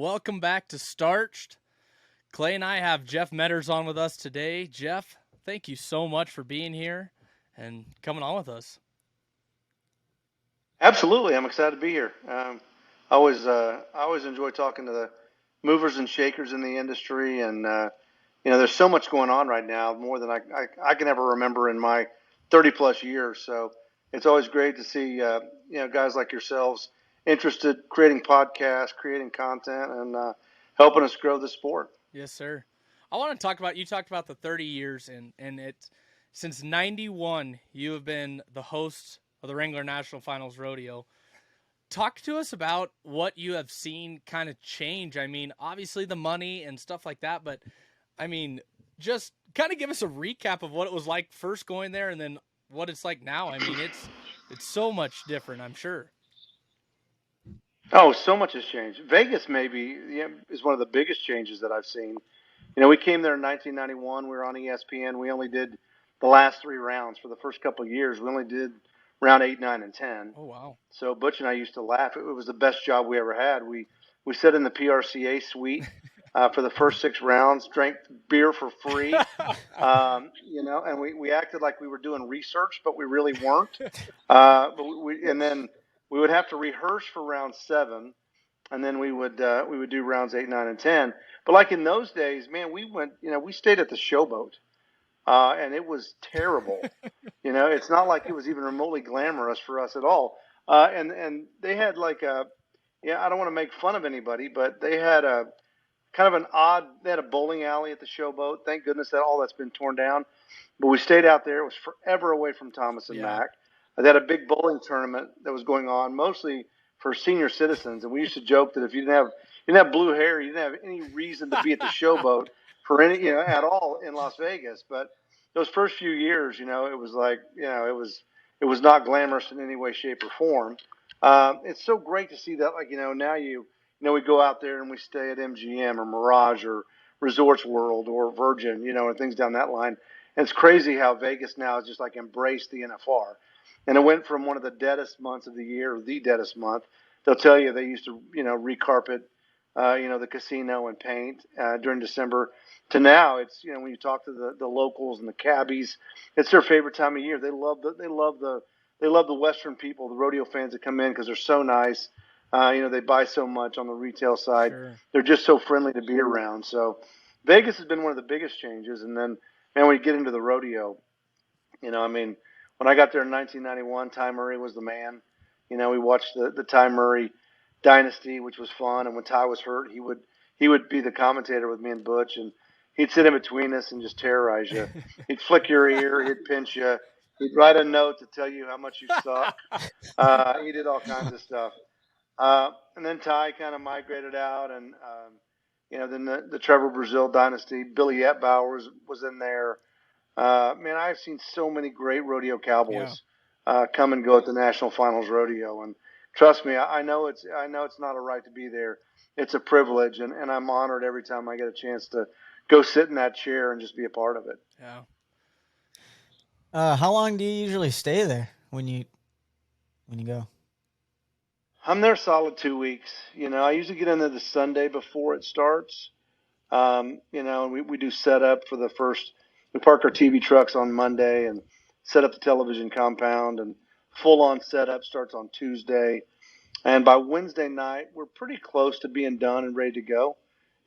welcome back to Starched. Clay and I have Jeff Metters on with us today. Jeff, thank you so much for being here and coming on with us. Absolutely, I'm excited to be here. I always enjoy talking to the movers and shakers in the industry, and there's so much going on right now, more than I can ever remember in my 30 plus years. So it's always great to see guys like yourselves interested, creating podcasts, creating content, and helping us grow the sport. Yes, sir. I want to talk about, you talked about the 30 years, and it's since 91, you have been the host of the Wrangler National Finals Rodeo. Talk to us about what you have seen kind of change. I mean, obviously the money and stuff like that, but I mean, just kind of give us a recap of what it was like first going there and then what it's like now. I mean, it's so much different, I'm sure. Oh, so much has changed. Vegas maybe is one of the biggest changes that I've seen. We came there in 1991. We were on ESPN. We only did the last three rounds for the first couple of years. We only did round 8, 9, and 10. Oh, wow. So Butch and I used to laugh. It was the best job we ever had. We sat in the PRCA suite for the first 6 rounds, drank beer for free, and we acted like we were doing research, but we really weren't. And then we would have to rehearse for round 7, and then we would do rounds 8, 9, and 10. But like in those days, man, we stayed at the Showboat, and it was terrible. It's not like it was even remotely glamorous for us at all. And they had I don't want to make fun of anybody, but they had a kind of they had a bowling alley at the Showboat. Thank goodness that all that's been torn down. But we stayed out there. It was forever away from Thomas and Mack. They had a big bowling tournament that was going on, mostly for senior citizens. And we used to joke that if you didn't have blue hair, you didn't have any reason to be at the Showboat for any, at all in Las Vegas. But those first few years, it was like, it was not glamorous in any way, shape, or form. It's so great to see that, now we go out there and we stay at MGM or Mirage or Resorts World or Virgin, and things down that line. And it's crazy how Vegas now has just like embraced the NFR. And it went from one of the deadest months of the year, the deadest month. They'll tell you they used to, recarpet, the casino and paint during December. To now, it's when you talk to the locals and the cabbies, it's their favorite time of year. They love the Western people, the rodeo fans that come in because they're so nice. They buy so much on the retail side. Sure. They're just so friendly to be around. So Vegas has been one of the biggest changes. And then, man, when you get into the rodeo, when I got there in 1991, Ty Murray was the man. We watched the Ty Murray dynasty, which was fun. And when Ty was hurt, he would be the commentator with me and Butch, and he'd sit in between us and just terrorize you. He'd flick your ear, he'd pinch you, he'd write a note to tell you how much you suck. He did all kinds of stuff. And then Ty kind of migrated out, and then the Trevor Brazil dynasty, Billy Etbauer was in there. Man, I've seen so many great rodeo cowboys come and go at the National Finals Rodeo, and trust me, I know it's not a right to be there. It's a privilege, and I'm honored every time I get a chance to go sit in that chair and just be a part of it. Yeah. How long do you usually stay there when you go? I'm there solid 2 weeks. I usually get in there the Sunday before it starts. And we do setup for the first. We park our TV trucks on Monday and set up the television compound, and full-on setup starts on Tuesday. And by Wednesday night, we're pretty close to being done and ready to go.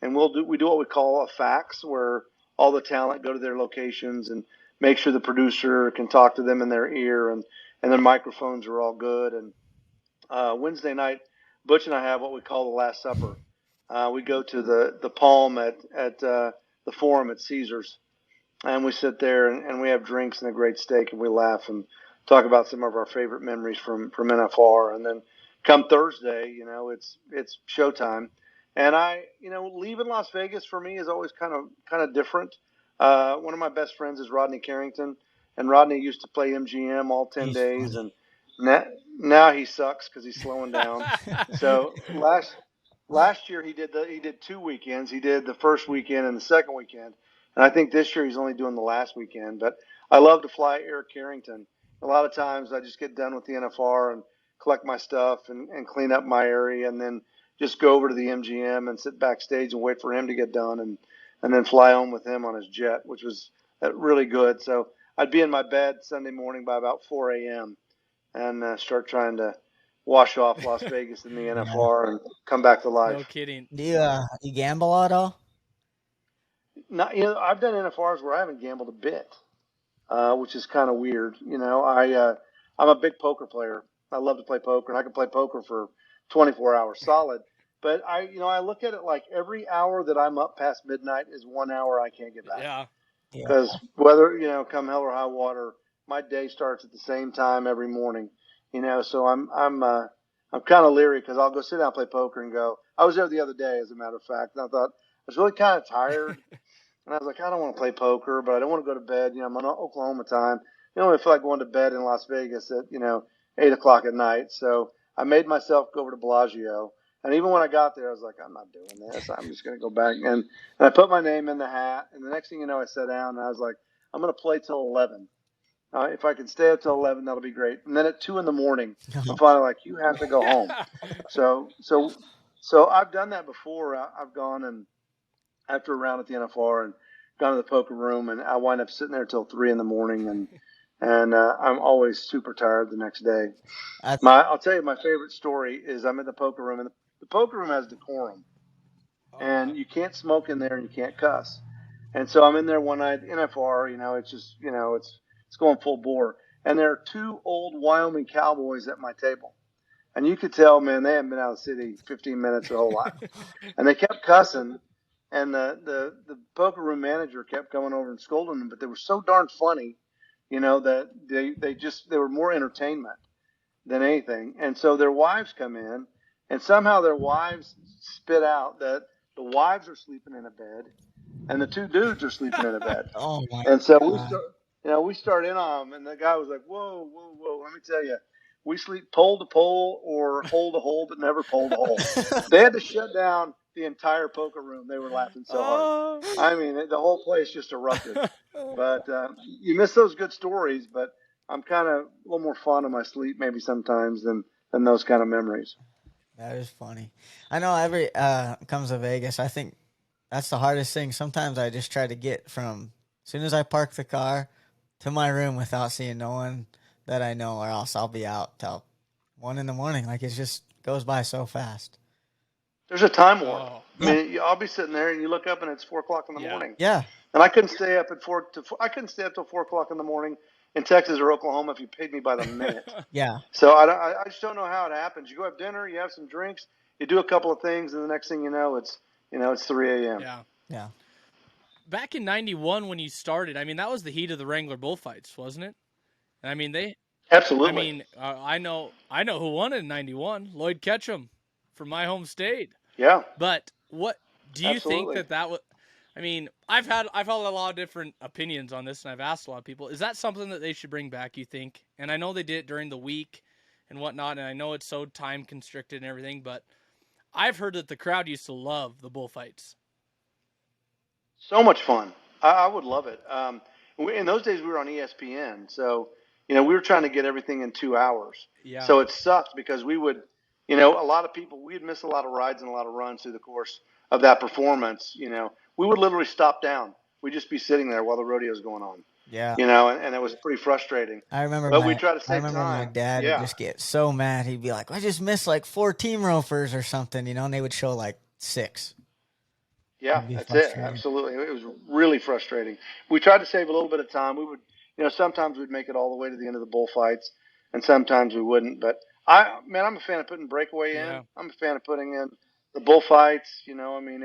And we do what we call a fax, where all the talent go to their locations and make sure the producer can talk to them in their ear, and their microphones are all good. And Wednesday night, Butch and I have what we call the Last Supper. We go to the Palm at the Forum at Caesars, and we sit there and we have drinks and a great steak, and we laugh and talk about some of our favorite memories from NFR. And then come Thursday, it's showtime. And leaving Las Vegas for me is always kind of different. One of my best friends is Rodney Carrington, and Rodney used to play MGM all 10 days, funny. and now he sucks because he's slowing down. So last year he did 2 weekends. He did the first weekend and the second weekend, and I think this year he's only doing the last weekend. But I love to fly Eric Carrington. A lot of times I just get done with the NFR and collect my stuff and clean up my area, and then just go over to the MGM and sit backstage and wait for him to get done, and then fly home with him on his jet, which was really good. So I'd be in my bed Sunday morning by about 4 a.m. and start trying to wash off Las Vegas in the NFR and come back to life. No kidding. Do you gamble at all? Not, I've done NFRs where I haven't gambled a bit, which is kind of weird. I'm a big poker player. I love to play poker, and I can play poker for 24 hours solid. But I look at it like every hour that I'm up past midnight is 1 hour I can't get back. Yeah. Because whether come hell or high water, my day starts at the same time every morning. So I'm kind of leery because I'll go sit down and play poker and go. I was there the other day, as a matter of fact, and I thought I was really kind of tired. And I was like, I don't want to play poker, but I don't want to go to bed. I'm on Oklahoma time. I feel like going to bed in Las Vegas at, 8 o'clock at night. So I made myself go over to Bellagio. And even when I got there, I was like, I'm not doing this. I'm just going to go back. And I put my name in the hat. And the next thing you know, I sat down and I was like, I'm going to play till 11. If I can stay up till 11, that'll be great. And then at 2 in the morning, I'm finally like, you have to go home. So I've done that before. I've gone and after a round at the NFR and gone to the poker room, and I wind up sitting there till 3 in the morning, and I'm always super tired the next day. I'll tell you my favorite story is I'm in the poker room, and the poker room has decorum, and you can't smoke in there and you can't cuss. And so I'm in there one night, NFR, it's just, it's going full bore. And there are 2 old Wyoming cowboys at my table. And you could tell, man, they haven't been out of the city 15 minutes their whole life. And they kept cussing. And the poker room manager kept going over and scolding them, but they were so darn funny, that they were more entertainment than anything. And so their wives come in, and somehow their wives spit out that the wives are sleeping in a bed, and the 2 dudes are sleeping in a bed. Oh my! And so we start in on them, and the guy was like, "Whoa, whoa, whoa! Let me tell you, we sleep pole to pole or hole to hole, but never pole to hole." They had to shut down the entire poker room. They were laughing so hard. I mean, the whole place just erupted. But you miss those good stories. But I'm kind of a little more fond of my sleep maybe sometimes than those kind of memories. That is funny. I know every comes to Vegas. I think that's the hardest thing. Sometimes I just try to get from as soon as I park the car to my room without seeing no one that I know, or else I'll be out till 1 in the morning. Like it just goes by so fast. There's a time warp. I mean, I'll be sitting there and you look up and it's 4 o'clock in the morning. Yeah. And I couldn't stay up I couldn't stay up till 4 o'clock in the morning in Texas or Oklahoma if you paid me by the minute. Yeah. So I just don't know how it happens. You go have dinner, you have some drinks, you do a couple of things, and the next thing you know, it's 3 a.m. Yeah. Back in '91 when you started, I mean, that was the heat of the Wrangler bullfights, wasn't it? And I mean, absolutely. I mean, I know who won in '91. Lloyd Ketchum from my home state. Yeah. But what do you think that was? I mean, I've had a lot of different opinions on this, and I've asked a lot of people. Is that something that they should bring back, you think? And I know they did it during the week and whatnot, and I know it's so time constricted and everything, but I've heard that the crowd used to love the bullfights. So much fun. I would love it. In those days, we were on ESPN, so we were trying to get everything in 2 hours. Yeah. So it sucked because we would, a lot of people, we'd miss a lot of rides and a lot of runs through the course of that performance. We would literally stop down. We'd just be sitting there while the rodeo's going on. Yeah. And it was pretty frustrating. I remember. But we try to save time. My dad would just get so mad. He'd be like, "I just missed like 4 team ropers or something," and they would show like 6. Yeah, that's it. Absolutely. It was really frustrating. We tried to save a little bit of time. We would, sometimes we'd make it all the way to the end of the bullfights, and sometimes we wouldn't. But I'm a fan of putting breakaway in. I'm a fan of putting in the bullfights. I mean,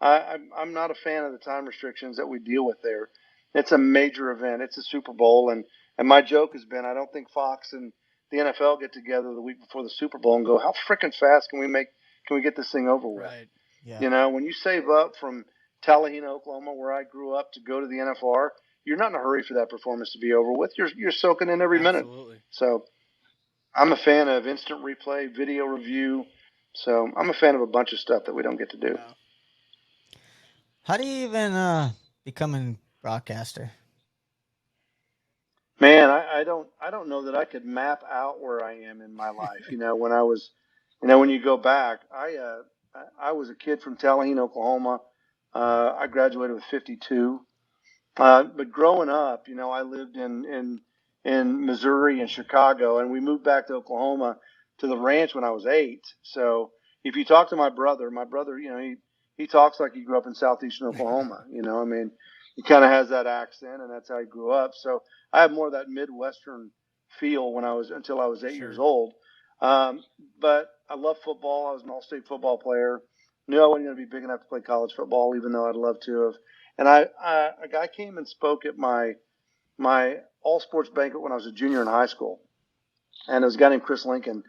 I'm not a fan of the time restrictions that we deal with there. It's a major event. It's a Super Bowl, and my joke has been I don't think Fox and the NFL get together the week before the Super Bowl and go, how freaking fast can we get this thing over with? Right. Yeah. When you save up from Tallahassee, Oklahoma, where I grew up, to go to the NFR, you're not in a hurry for that performance to be over with. You're soaking in every minute. So I'm a fan of instant replay, video review. So I'm a fan of a bunch of stuff that we don't get to do. Yeah. How do you even become a broadcaster? Man, I don't know that I could map out where I am in my life. When I was When you go back, I was a kid from Tallahassee, Oklahoma. I graduated with 52. But growing up, I lived in Missouri and Chicago, and we moved back to Oklahoma to the ranch when I was 8. So if you talk to my brother, he talks like he grew up in southeastern Oklahoma. I mean, he kind of has that accent, and that's how he grew up. So I have more of that Midwestern feel until I was 8 years Sure. old. Um, but I love football. I was an all-state football player. Knew I wasn't going to be big enough to play college football, even though I'd love to have. And a guy came and spoke at my all sports banquet when I was a junior in high school, and it was a guy named Chris Lincoln,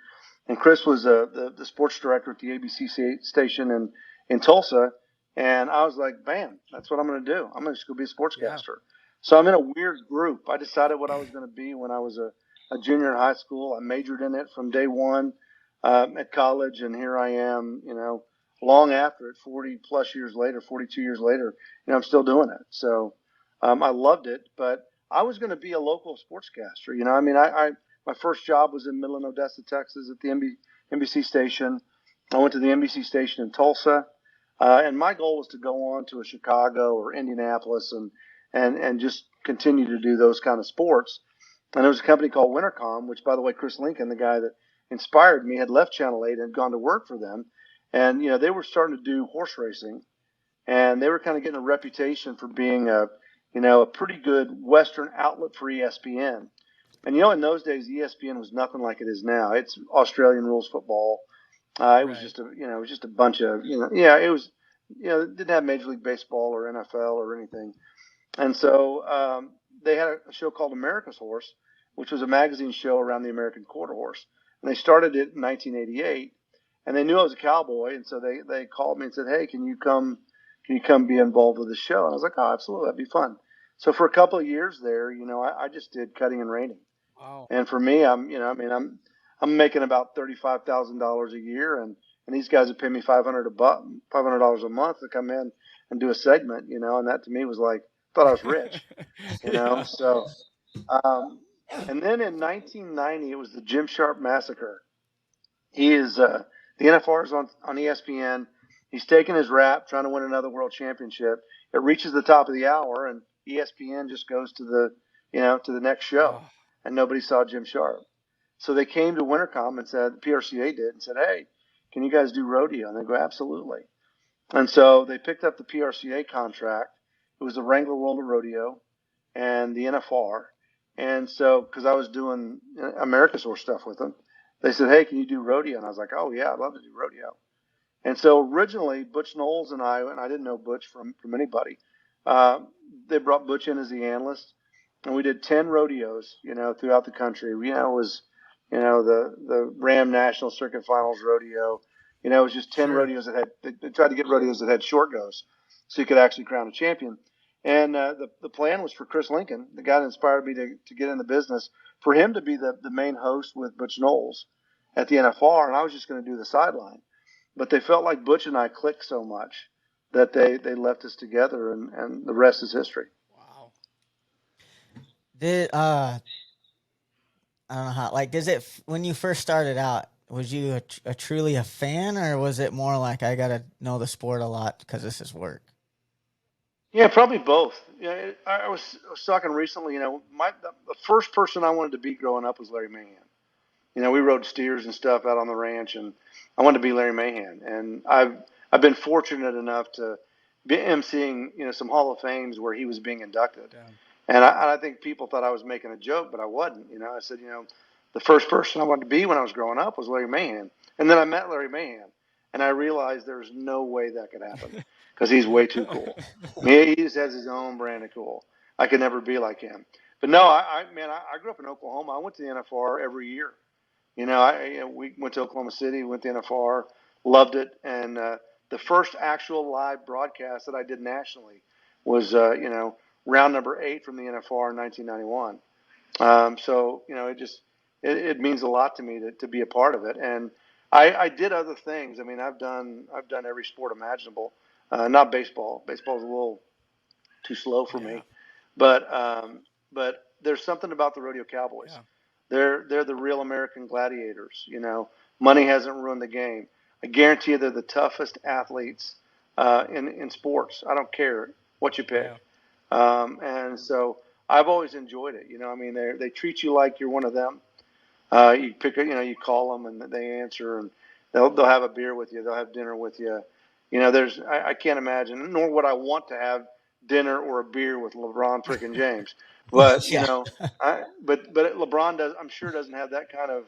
and Chris was the sports director at the ABC station in Tulsa, and I was like, bam, that's what I'm going to do. I'm just going to be a Yeah. sportscaster. So I'm in a weird group. I decided what I was going to be when I was a junior in high school. I majored in it from day one at college, and here I am, long after it, 40 plus years later, 42 years later, I'm still doing it. So I loved it, but I was going to be a local sportscaster. I mean, I my first job was in Midland, Odessa, Texas, at the NBC station. I went to the NBC station in Tulsa, and my goal was to go on to a Chicago or Indianapolis and just continue to do those kind of sports. And there was a company called Wintercom, which, by the way, Chris Lincoln, the guy that inspired me, had left Channel 8 and had gone to work for them. And they were starting to do horse racing, and they were kind of getting a reputation for being a pretty good Western outlet for ESPN. And in those days, ESPN was nothing like it is now. It's Australian rules football. It was Right. just it was just a bunch of, yeah, it was, it didn't have Major League Baseball or NFL or anything. And so they had a show called America's Horse, which was a magazine show around the American quarter horse. And they started it in 1988, and they knew I was a cowboy, and so they called me and said, "Hey, can you come be involved with the show?" And I was like, "Oh, absolutely, that'd be fun." So for a couple of years there, I just did cutting and reining. Wow. And for me, I'm making about $35,000 a year, and these guys would pay me $500 a month to come in and do a segment, and that to me was like, thought I was rich, Yeah. So, um, and then in 1990, it was the Jim Sharp massacre. He is the NFR is on ESPN. He's taking his rap, trying to win another world championship. It reaches the top of the hour, and ESPN just goes to the next show, Oh, and nobody saw Jim Sharp. So they came to Wintercom and said, PRCA did, and said, "Hey, can you guys do rodeo?" And they go, "Absolutely." And so they picked up the PRCA contract. It was the Wrangler World of Rodeo and the NFR. And so, because I was doing America's Horse stuff with them, they said, "Hey, can you do rodeo?" And I was like, "Oh yeah, I'd love to do rodeo." And so originally, Butch Knowles and I didn't know Butch from anybody. Uh, they brought Butch in as the analyst, and we did 10 rodeos, throughout the country. It was, the Ram National Circuit Finals Rodeo. It was just 10 sure. rodeos they tried to get rodeos that had short goes, so you could actually crown a champion. And the plan was for Chris Lincoln, the guy that inspired me to get in the business, for him to be the main host with Butch Knowles at the NFR, and I was just going to do the sideline. But they felt like Butch and I clicked so much that they left us together, and the rest is history. Wow. Did I don't know how, like, when you first started out, was you a truly a fan, or was it more like I gotta know the sport a lot because this is work? Yeah, probably both. Yeah, I was talking recently. The first person I wanted to be growing up was Larry Mahan. We rode steers and stuff out on the ranch, and I wanted to be Larry Mahan. And I've been fortunate enough to be emceeing some Hall of Fames where he was being inducted. Damn. And I think people thought I was making a joke, but I wasn't. I said, the first person I wanted to be when I was growing up was Larry Mahan. And then I met Larry Mahan, and I realized there's no way that could happen because he's way too cool. I mean, he just has his own brand of cool. I could never be like him. But no, I grew up in Oklahoma. I went to the NFR every year. We went to Oklahoma City, went to NFR, loved it, and the first actual live broadcast that I did nationally was, round number 8 from the NFR in 1991. So it means a lot to me to be a part of it, and I did other things. I mean, I've done every sport imaginable. Not baseball. Baseball's a little too slow for Yeah. me, but there's something about the rodeo cowboys. Yeah. They're the real American gladiators. Money hasn't ruined the game. I guarantee you they're the toughest athletes in sports. I don't care what you pick. Yeah. And so I've always enjoyed it. I mean, they treat you like you're one of them. You pick, you call them and they answer, and they'll have a beer with you. They'll have dinner with you. I can't imagine, nor would I want to have dinner or a beer with LeBron freaking James. But Yeah. but LeBron does. I'm sure doesn't have that kind of,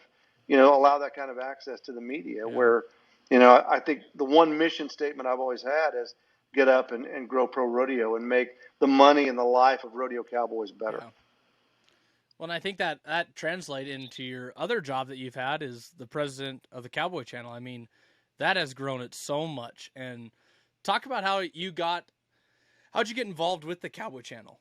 allow that kind of access to the media. Yeah. Where, I think the one mission statement I've always had is get up and grow pro rodeo and make the money and the life of rodeo cowboys better. Yeah. Well, and I think that translates into your other job that you've had is the president of the Cowboy Channel. I mean, that has grown it so much. And talk about how'd you get involved with the Cowboy Channel?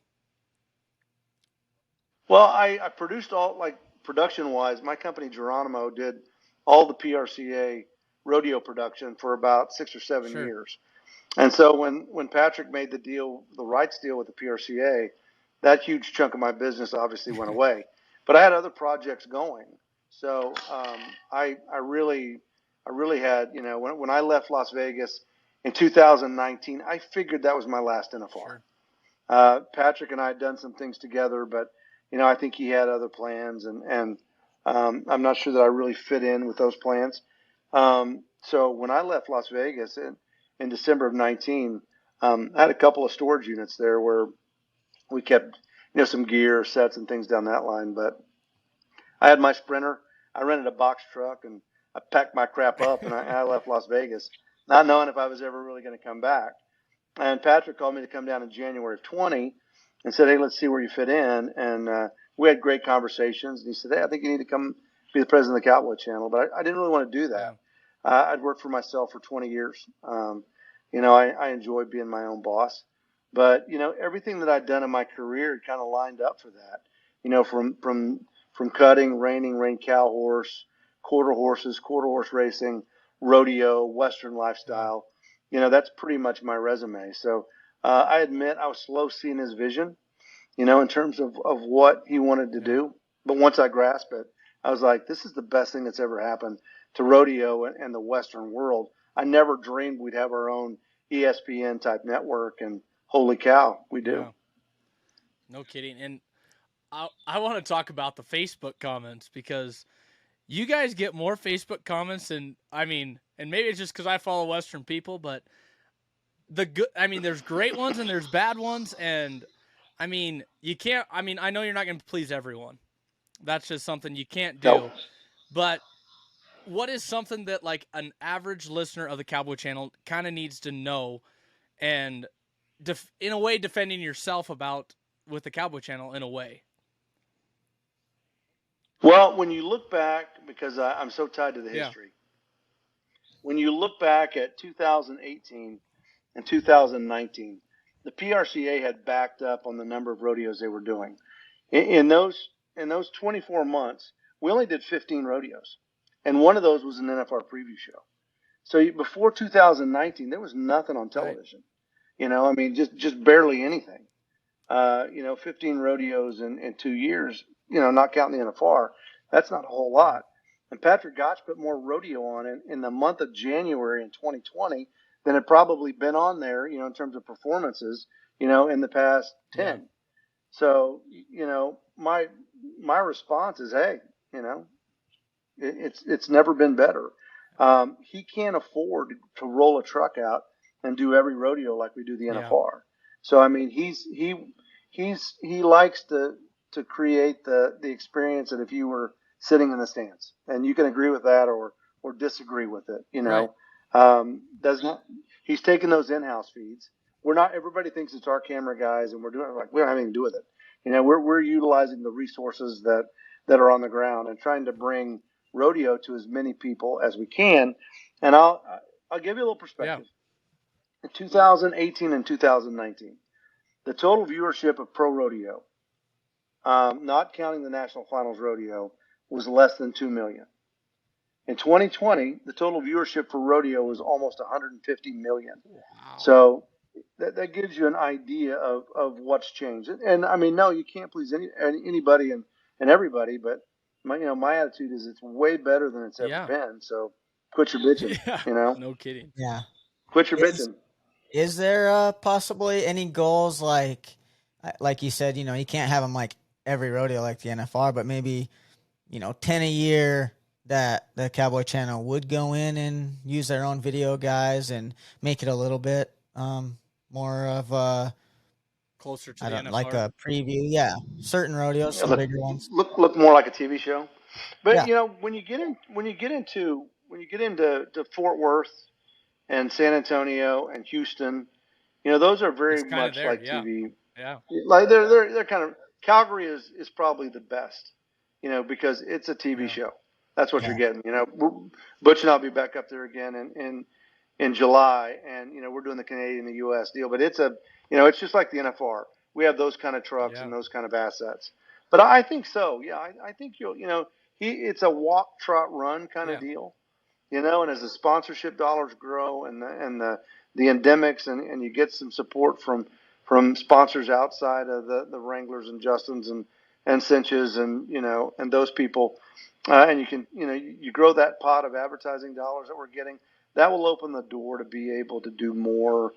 Well, I produced all, like, production wise. My company Geronimo did all the PRCA rodeo production for about 6 or 7 Sure. years. And so when Patrick made the rights deal with the PRCA, that huge chunk of my business obviously went away. But I had other projects going, so I really had, when I left Las Vegas in 2019, I figured that was my last NFR. Sure. Patrick and I had done some things together, but I think he had other plans, and I'm not sure that I really fit in with those plans. So when I left Las Vegas in December of 19, I had a couple of storage units there where we kept some gear, sets, and things down that line. But I had my Sprinter. I rented a box truck and I packed my crap up and I left Las Vegas, not knowing if I was ever really going to come back. And Patrick called me to come down in January of 20 and said, "Hey, let's see where you fit in." And we had great conversations. And he said, "Hey, I think you need to come be the president of the Cowboy Channel." But I didn't really want to do that. I'd worked for myself for 20 years. I enjoyed being my own boss. But everything that I'd done in my career kind of lined up for that. From cutting, reining, rein cow horse, quarter horse racing, rodeo, Western lifestyle. That's pretty much my resume. So I admit I was slow seeing his vision, in terms of what he wanted to do. But once I grasped it, I was like, this is the best thing that's ever happened to rodeo and the Western world. I never dreamed we'd have our own ESPN type network, and holy cow, we do. Yeah. No kidding. And I want to talk about the Facebook comments because you guys get more Facebook comments than, and maybe it's just because I follow Western people, but there's great ones and there's bad ones. And you can't, I know you're not going to please everyone. That's just something you can't do. Nope. But what is something that like an average listener of the Cowboy Channel kind of needs to know, and in a way defending yourself about with the Cowboy Channel in a way? Well, when you look back, because I'm so tied to the history, when you look back at 2018 and 2019, the PRCA had backed up on the number of rodeos they were doing. In those 24 months, we only did 15 rodeos, and one of those was an NFR preview show. So before 2019, there was nothing on television. Right. Just barely anything. 15 rodeos in 2 years, not counting the NFR, that's not a whole lot. And Patrick Gotch put more rodeo on in the month of January in 2020 than had probably been on there, in terms of performances, in the past 10. Yeah. So, my response is, hey, it's never been better. He can't afford to roll a truck out and do every rodeo like we do the NFR. Yeah. So he likes to create the experience that if you were sitting in the stands, and you can agree with that or disagree with it, Right. He's taking those in-house feeds. Everybody thinks it's our camera guys and we're doing it, like, we don't have anything to do with it. We're utilizing the resources that are on the ground and trying to bring rodeo to as many people as we can. And I'll give you a little perspective. Yeah. In 2018 and 2019, the total viewership of pro rodeo, not counting the National Finals Rodeo, was less than 2 million. In 2020, the total viewership for rodeo was almost 150 million. Wow. So that gives you an idea of what's changed. And no, you can't please anybody and everybody, but my attitude is it's way better than it's ever Yeah. been. So quit your bitching. Yeah. You know, No kidding. Yeah. quit your Is bitching. is there possibly any goals like you said, you can't have them like every rodeo like the NFR, but maybe 10 a year that the Cowboy Channel would go in and use their own video guys and make it a little bit more of a Closer to I the don't like NFR. a preview. Yeah, certain rodeos, Yeah, some bigger ones. look more like a TV show. But Yeah, you know, when you get into to Fort Worth and San Antonio and Houston, those are It's very kind of much there. like Yeah. TV. Yeah. Like they're kind of Calgary is probably the best, because it's a TV Yeah. show. That's what you're yeah, getting. Butch and I'll be back up there again in July, and we're doing the Canadian the U.S. deal. But it's just like the NFR. We have those kind of trucks Yeah. and those kind of assets. But I think so. Yeah, I think it's a walk, trot, run kind of Yeah. deal. And as the sponsorship dollars grow and the endemics and you get some support from sponsors outside of the Wranglers and Justins and Cinches and those people, and you can you grow that pot of advertising dollars that we're getting, that will open the door to be able to do more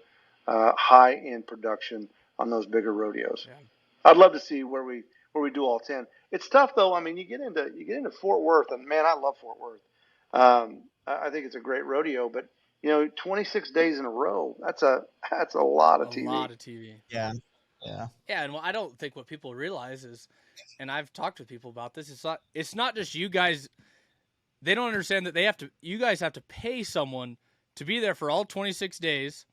high end production on those bigger rodeos. Yeah. I'd love to see where we do all 10. It's tough though. I mean, you get into Fort Worth, and man, I love Fort Worth. I think it's a great rodeo, but 26 days in a row. That's a lot A of TV. lot of TV. yeah, yeah, Yeah, and I don't think what people realize is, and I've talked with people about this. It's not just you guys. They don't understand that you guys have to pay someone to be there for all 26 days.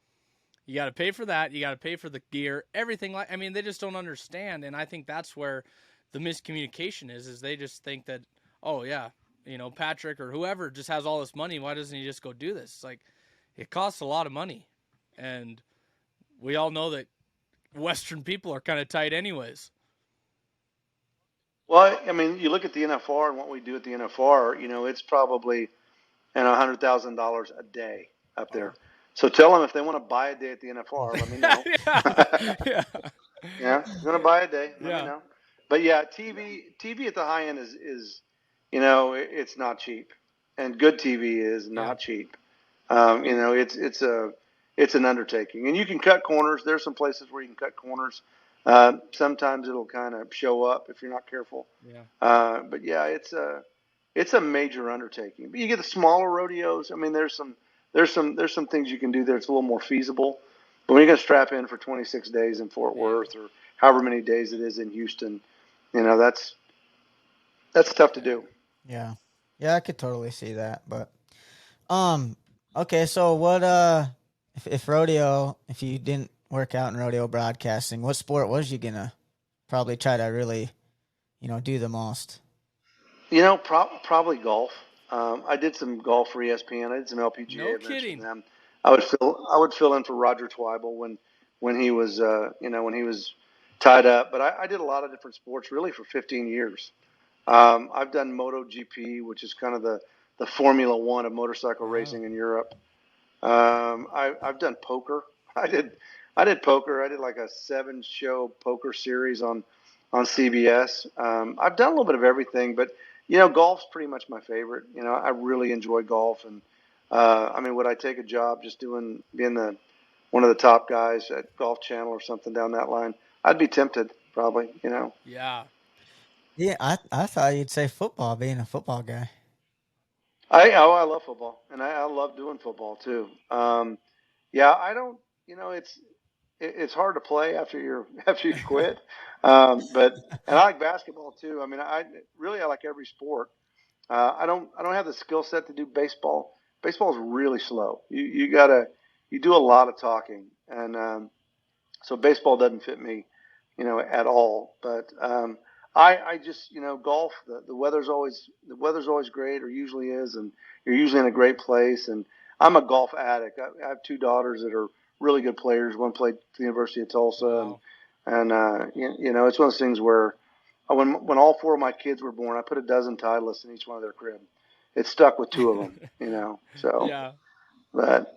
You got to pay for that. You got to pay for the gear, everything. I mean, they just don't understand, and I think that's where the miscommunication is they just think that, oh yeah, Patrick or whoever just has all this money. Why doesn't he just go do this? It's like it costs a lot of money, and we all know that Western people are kind of tight, anyways. Well, I mean, you look at the NFR and what we do at the NFR. It's probably $100,000 a day up Oh. there. So tell them if they want to buy a day at the NFR, let me know. Yeah, yeah, Yeah, if you're gonna buy a day, let me yeah, know. But yeah, TV at the high end is it's not cheap, and good TV is yeah, not cheap. It's an undertaking, and you can cut corners. There's some places where you can cut corners. Sometimes it'll kind of show up if you're not careful. yeah. But yeah, it's a major undertaking. But you get the smaller rodeos. I mean, there's some things you can do there. It's a little more feasible. But when you're gonna strap in for 26 days in Fort Yeah. Worth or however many days it is in Houston, that's tough to do. yeah, yeah. I could totally see that, but um, okay. So what? If you didn't work out in rodeo broadcasting, what sport was you gonna probably try to really do the most? Probably golf. I did some golf for ESPN. I did some LPGA No events for kidding. them. I would fill in for Roger Twibel when he was tied up. But I did a lot of different sports really for 15 years. I've done MotoGP, which is kind of the Formula One of motorcycle Wow. racing in Europe. I've done poker. I did poker. I did like a 7-show poker series on CBS. I've done a little bit of everything, but golf's pretty much my favorite. I really enjoy golf, and I mean, would I take a job just being the one of the top guys at Golf Channel or something down that line? I'd be tempted, probably. Yeah. Yeah, I thought you'd say football, being a football guy. I love football, and I love doing football too. Yeah, I don't. It's hard to play after after you quit. And I like basketball too. I mean, I like every sport. I don't have the skill set to do baseball. Baseball is really slow. You do a lot of talking, and so baseball doesn't fit me, at all. But I just golf. The weather's always great, or usually is, and you're usually in a great place. And I'm a golf addict. I have two daughters that are really good players. One played at the University of Tulsa, and Wow. it's one of those things where when all four of my kids were born, I put a dozen Titleists in each one of their crib. It stuck with two of them, So, Yeah. but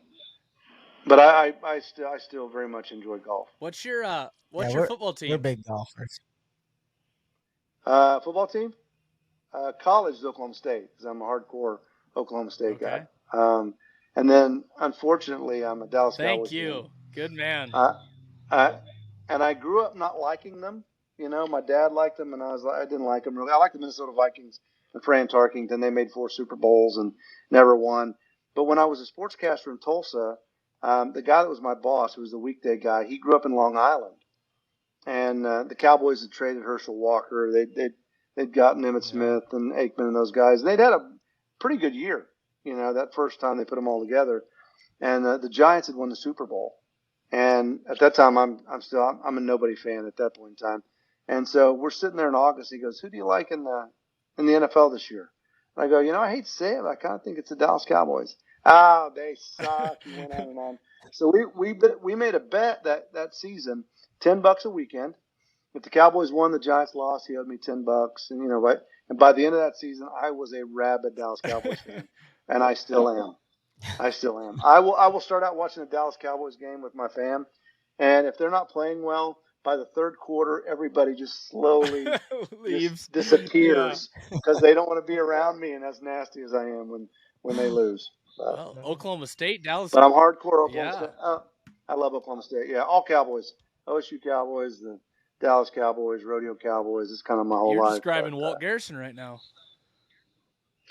I still very much enjoy golf. Yeah, What's your football we're team? big golfers. Football team. college is Oklahoma State because I'm a hardcore Oklahoma State Okay. guy. And then, unfortunately, I'm a Dallas Thank Cowboys fan. you. Good man. I, and I grew up not liking them. My dad liked them, and I didn't like them really. I liked the Minnesota Vikings and Fran Tarkington. They made 4 Super Bowls and never won. But when I was a sportscaster in Tulsa, the guy that was my boss, who was the weekday guy, he grew up in Long Island, and the Cowboys had traded Herschel Walker. They'd gotten Emmitt Smith and Aikman and those guys. And they'd had a pretty good year. That first time they put them all together, and the Giants had won the Super Bowl. And at that time, I'm a nobody fan at that point in time. And so we're sitting there in August. He goes, "Who do you like in the NFL this year?" And I go, "I hate to say it, but I kind of think it's the Dallas Cowboys." Ah, they suck. He went on and on. So we made a bet that season, $10 a weekend. If the Cowboys won, the Giants lost, he owed me $10. And by the end of that season, I was a rabid Dallas Cowboys fan, and I still am. I will start out watching the Dallas Cowboys game with my fam, and if they're not playing well, by the third quarter, everybody just slowly leaves, disappears because they don't want to be around me, and as nasty as I am when they lose. Well, Oklahoma State, Dallas. But I'm hardcore Oklahoma State. I love Oklahoma State. Yeah, all Cowboys, OSU Cowboys, the Dallas Cowboys, Rodeo Cowboys. It's kind of my whole life. You're describing Walt Garrison right now.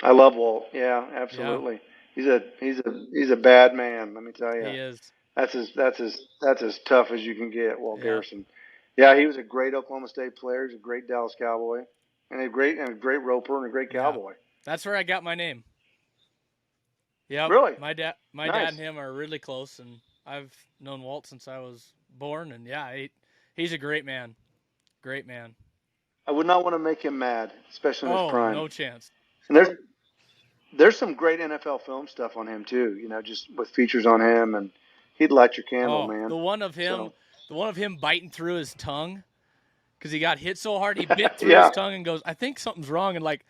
I love Walt. Yeah, absolutely. Yeah. He's a bad man. Let me tell you. He is. That's as tough as you can get, Walt Garrison. Yeah, he was a great Oklahoma State player. He's a great Dallas Cowboy, and a great roper and a great Cowboy. That's where I got my name. Yeah. Really? My dad and him are really close, and I've known Walt since I was born, and he's a great man. Great man. I would not want to make him mad, especially in his prime. No chance. And there's some great NFL film stuff on him too. Just with features on him, and he'd light your candle, man. The one of him biting through his tongue because he got hit so hard he bit through his tongue and goes, "I think something's wrong," and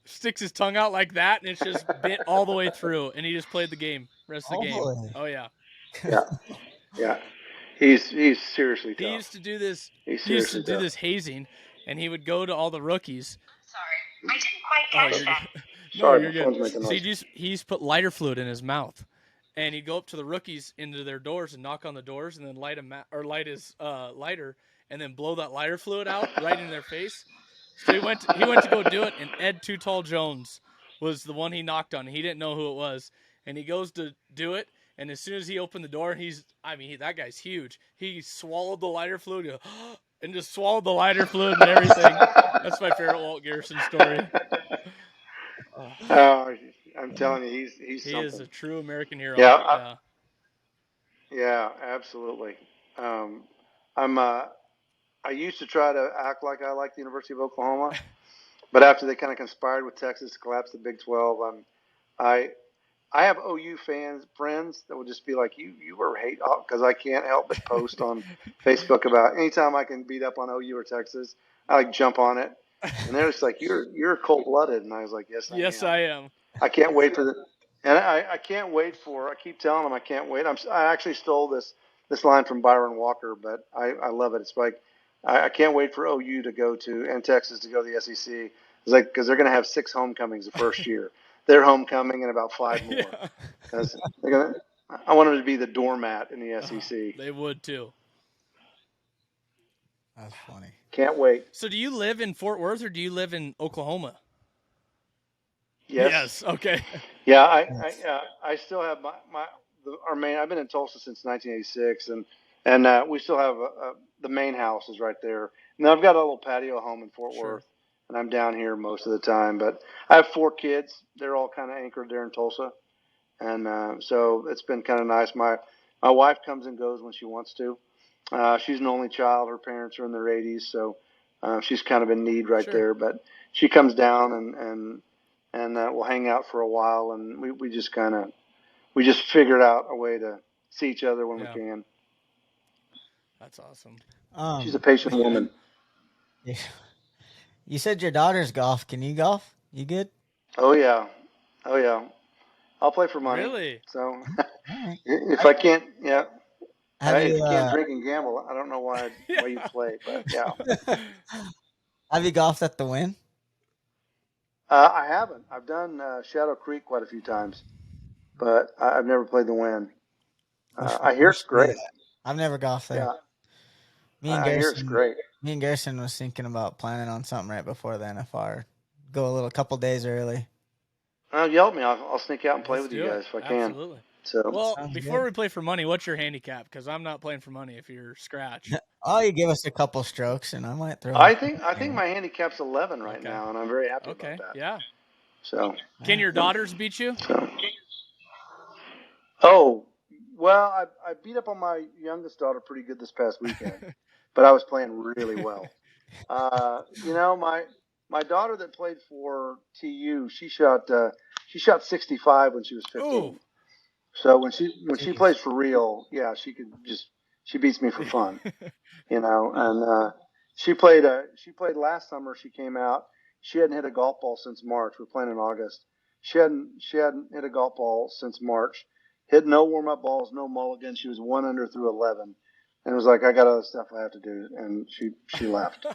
sticks his tongue out like that, and it's just bit all the way through, and he just played the rest of the game. Boy. Oh yeah. Yeah. He's seriously tough. He used to do this. He used to do this hazing, and he would go to all the rookies. Sorry, I didn't quite catch that. Sorry, you're good. So he used to put lighter fluid in his mouth, and he'd go up to the rookies into their doors and knock on the doors, and then light his lighter, and then blow that lighter fluid out right in their face. So he went to go do it, and Ed Too Tall Jones was the one he knocked on. He didn't know who it was, and he goes to do it, and as soon as he opened the door, that guy's huge. He swallowed the lighter fluid and just swallowed the lighter fluid and everything. That's my favorite Walt Garrison story. I'm telling you, he's he something. is a true American hero. Yeah, absolutely. I used to try to act like I liked the University of Oklahoma, but after they kind of conspired with Texas to collapse the Big 12, I have OU friends that will just be like, you were hate, because I can't help but post on Facebook about anytime I can beat up on OU or Texas, I jump on it, and they're just like, you're cold blooded, and I was like, yes, I am. I can't wait for and I can't wait I keep telling them I can't wait. I actually stole this line from Byron Walker, but I love it. It's like, I can't wait for OU to go to, and Texas to go to the SEC. It's like, because they're going to have 6 homecomings the first year. Their homecoming and about 5 more. Because I want them to be the doormat in the SEC. They would too. That's funny. Can't wait. So do you live in Fort Worth or do you live in Oklahoma? Yes. Okay. Yeah, I still have our main. I've been in Tulsa since 1986, and we still have the main house is right there. And I've got a little patio home in Fort Worth, and I'm down here most of the time. But I have 4 kids. They're all kind of anchored there in Tulsa, and so it's been kind of nice. My wife comes and goes when she wants to. She's an only child. Her parents are in their 80s, so she's kind of in need right there. But she comes down and we'll hang out for a while, and we just figured out a way to see each other when we can. That's awesome. She's a patient woman. Yeah. You said your daughter's golf. Can you golf? You good? Oh yeah. I'll play for money. Really? So if I can't, if you you can't drink and gamble, I don't know why you play, but yeah. Have you golfed at the Wynn? I haven't. I've done Shadow Creek quite a few times, but I've never played the Win. I hear We it's should do great. that. I've never golfed there. Yeah, Me and I hear it's Garrison, great. me and Garrison was thinking about planning on something right before the NFR. Go a little couple days early. Yell at me. I'll sneak out and play Let's with do you it. guys if I can. Absolutely. So Well, Sounds before good. we play for money, what's your handicap? Because I'm not playing for money if you're scratch. Oh, you give us a couple strokes, and I might throw. I think my handicap's 11 right Okay. now, and I'm very happy about Okay. that. Yeah. So Can your daughters beat you? Oh, well, I beat up on my youngest daughter pretty good this past weekend, but I was playing really well. My daughter that played for TU, she shot 65 when she was 15. Ooh. So when she Jeez. plays for real, yeah, she beats me for fun, And she played last summer. She came out. She hadn't hit a golf ball since March. We're playing in August. She hadn't hit a golf ball since March. Hit no warm up balls, no mulligan. She was 1 under through 11, and it was like, I got other stuff I have to do, and she left.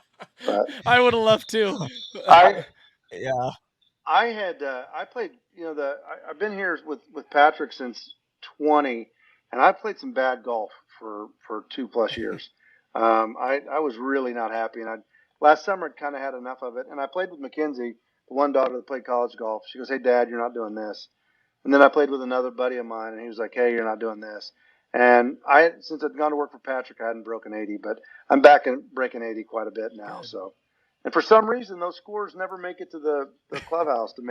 But I would have left too. I Yeah. I played, I've been here with Patrick since 20, and I played some bad golf for 2+ years. I was really not happy, and last summer I'd kind of had enough of it, and I played with Mackenzie, the one daughter that played college golf. She goes, "Hey Dad, you're not doing this." And then I played with another buddy of mine, and he was like, "Hey, you're not doing this." And since I'd gone to work for Patrick, I hadn't broken 80, but I'm back in breaking 80 quite a bit now. Good. So, and for some reason, those scores never make it to the clubhouse to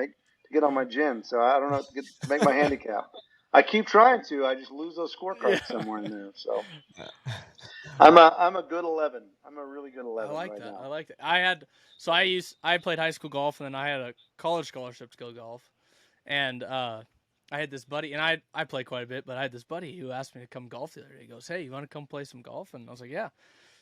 get on my gin. So I don't know to make my handicap. I keep trying to. I just lose those scorecards somewhere in there. So I'm a good 11. I'm a really good 11 I like right that. now. I like that. I played high school golf, and then I had a college scholarship to go golf, and I had this buddy, and I play quite a bit, but I had this buddy who asked me to come golf the other day. He goes, "Hey, you want to come play some golf?" And I was like, "Yeah."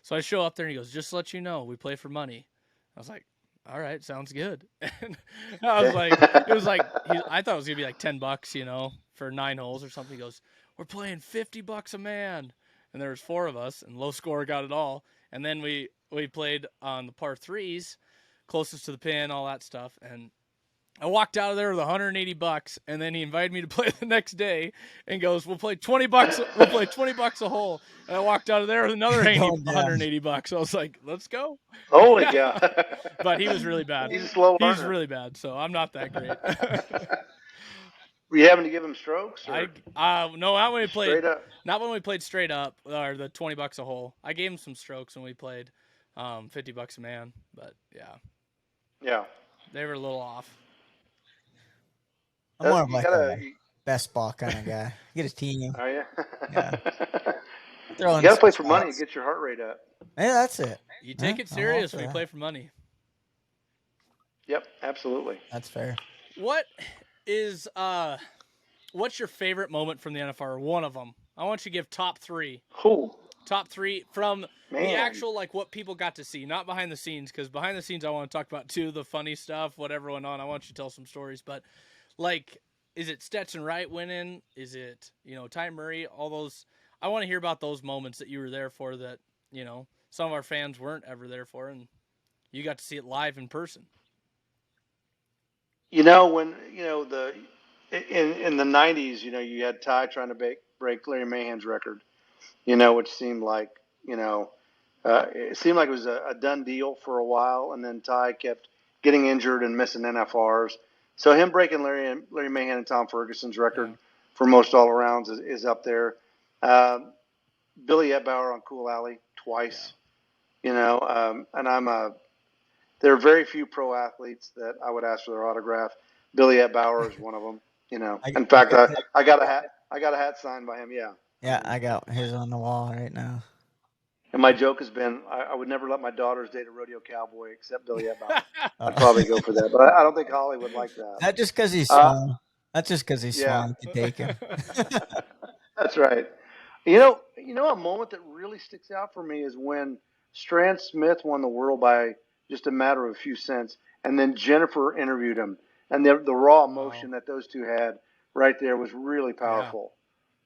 So I show up there, and he goes, "Just to let you know, we play for money." I was like, "All right, sounds good." And I was like, it was like I thought it was gonna be like $10, for 9 holes or something. He goes, "We're playing $50 a man," and there was 4 of us, and low score got it all. And then we played on the par threes, closest to the pin, all that stuff, and I walked out of there with $180, and then he invited me to play the next day, and goes, "We'll play $20. We'll play $20 a hole." And I walked out of there with another Going down. $180. I was like, "Let's go." Holy cow! But he was really bad. He's a slow He's learner. really bad, so I'm not that great. Were you having to give him strokes? Or No, not when we played. straight up? Not when we played straight up, or the $20 a hole. I gave him some strokes when we played, $50 a man. But Yeah. they were a little off. I'm more of You like gotta. a best ball kind of guy. Get a team. Are you? Yeah. Throw You in got to some play for money and spots. get your heart rate up. Yeah, that's it. You take Yeah, it I'm all serious for when you that. play for money. Yep, absolutely. That's fair. What is what's your favorite moment from the NFR? One of them. I want you to give top 3. Cool. Top 3 from the Man. actual, like, what people got to see, not behind the scenes, because behind the scenes I want to talk about too, the funny stuff, whatever went on. I want you to tell some stories, but like, is it Stetson Wright winning? Is it, Ty Murray? All those. I want to hear about those moments that you were there for that, some of our fans weren't ever there for, and you got to see it live in person. When in the '90s, you had Ty trying to break Larry Mahan's record, which seemed like it was a done deal for a while, and then Ty kept getting injured and missing NFRs. So him breaking Larry Mahan and Tom Ferguson's record for most all arounds is up there. Billy Ebbauer on Cool Alley twice, and there are very few pro athletes that I would ask for their autograph. Billy Ebbauer is one of them. In fact, I got a hat. I got a hat signed by him. Yeah. Yeah, I got his on the wall right now. And my joke has been, I would never let my daughters date a rodeo cowboy except Billy Ebbauer. I'd probably go for that, but I don't think Holly would like that. Not just because he's small. That's just because he's Yeah. small. You can take him. That's right. A moment that really sticks out for me is when Strand Smith won the world by just a matter of a few cents, and then Jennifer interviewed him, and the raw emotion that those two had right there was really powerful.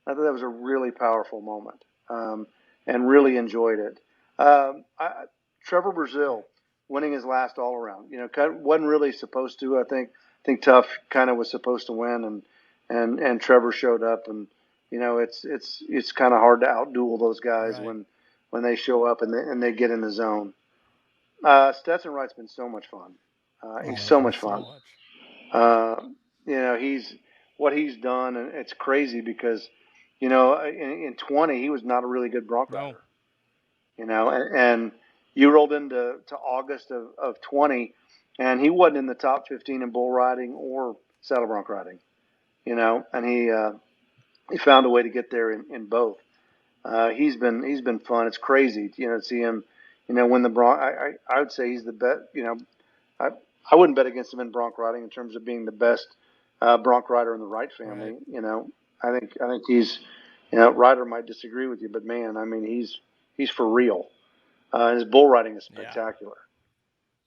I thought that was a really powerful moment, and really enjoyed it. Trevor Brazil, winning his last all around. Wasn't really supposed to. I think Tough kind of was supposed to win, and Trevor showed up, and it's kind of hard to outduel those guys Right. when they show up and they get in the zone. Stetson Wright's been so much fun. He's so much So fun. much. He's what he's done, and it's crazy because, in 20 he was not a really good bronc rider. And you rolled into August of 20, and he wasn't in the top 15 in bull riding or saddle bronc riding. And he found a way to get there in both. He's been fun. It's crazy, to see him, win the bronc. I would say he's the best. I wouldn't bet against him in bronc riding in terms of being the best bronc rider in the Wright family. Right. I think he's, Ryder might disagree with you, but man, I mean, he's for real. His bull riding is spectacular. Yeah.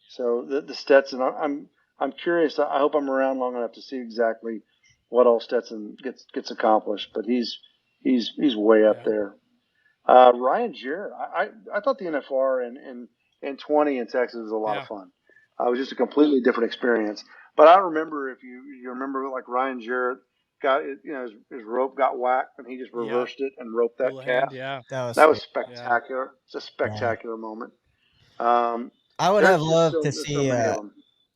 So the Stetson, I'm curious. I hope I'm around long enough to see exactly what all Stetson gets accomplished. But he's way up there. Ryan Jarrett, I thought the NFR in 20 in Texas was a lot of fun. It was just a completely different experience. But I remember, if you remember, like Ryan Jarrett got his rope got whacked and he just reversed it and roped that calf. That was spectacular. Yeah. It's a spectacular moment. I would have loved to see. I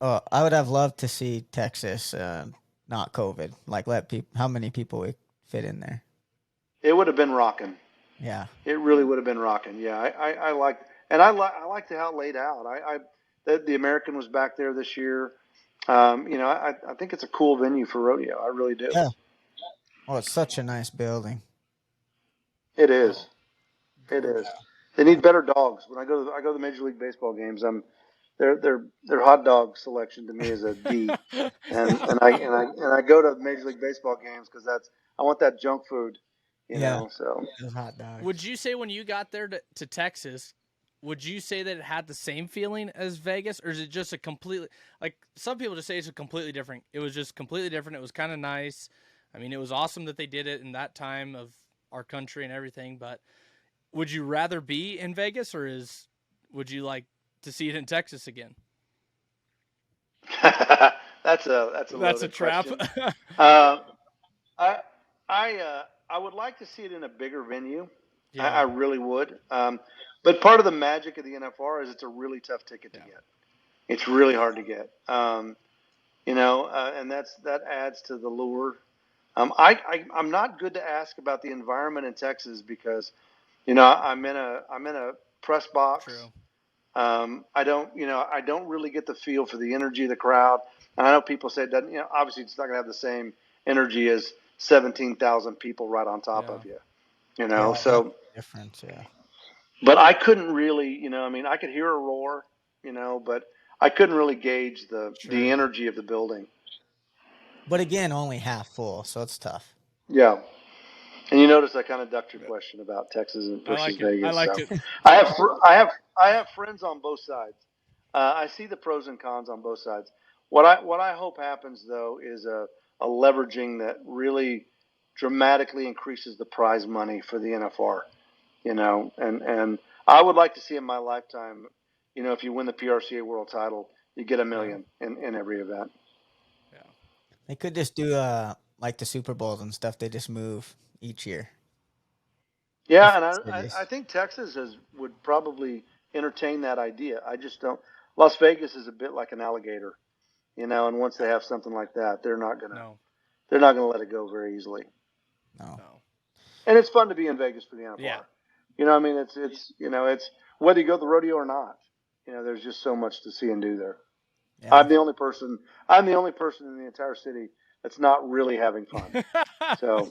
would have loved to see Texas not COVID. Like let people. How many people would fit in there? It would have been rocking. Yeah, it really would have been rocking. Yeah, I liked, and I liked how it laid out. The American was back there this year. I think it's a cool venue for rodeo. I really do. Yeah. Oh, it's such a nice building. It is. It is. They need better dogs. When I go to the Major League Baseball games, their hot dog selection to me is a D. and I go to Major League Baseball games because I want that junk food. You know, so hot dogs. Would you say when you got there to Texas, would you say that it had the same feeling as Vegas, or is it just a completely, like some people just say it's a completely different? It was just completely different. It was kind of nice. I mean, it was awesome that they did it in that time of our country and everything. But would you rather be in Vegas, or would you like to see it in Texas again? That's a trap. I would like to see it in a bigger venue. Yeah. I really would. But part of the magic of the NFR is it's a really tough ticket to get. It's really hard to get. And that adds to the lure. I'm not good to ask about the environment in Texas because, I'm in a press box. True. I don't really get the feel for the energy of the crowd. And I know people say it doesn't, obviously it's not going to have the same energy as 17,000 people right on top of you, so difference. Yeah. But I couldn't really, I could hear a roar, but I couldn't really gauge the energy of the building. But again, only half full, so it's tough. Yeah. And you notice I kind of ducked your question about Texas versus Vegas. I liked it. I have friends on both sides. I see the pros and cons on both sides. What I hope happens though is a leveraging that really dramatically increases the prize money for the NFR. And I would like to see in my lifetime, if you win the PRCA World Title, you get $1 million in every event. Yeah. They could just do like the Super Bowls and stuff. They just move each year. Yeah, and I think Texas would probably entertain that idea. I just don't. Las Vegas is a bit like an alligator, and once they have something like that, they're not gonna let it go very easily. No. And it's fun to be in Vegas for the NFR. Yeah. It's whether you go to the rodeo or not. There's just so much to see and do there. Yeah. I'm the only person in the entire city that's not really having fun. So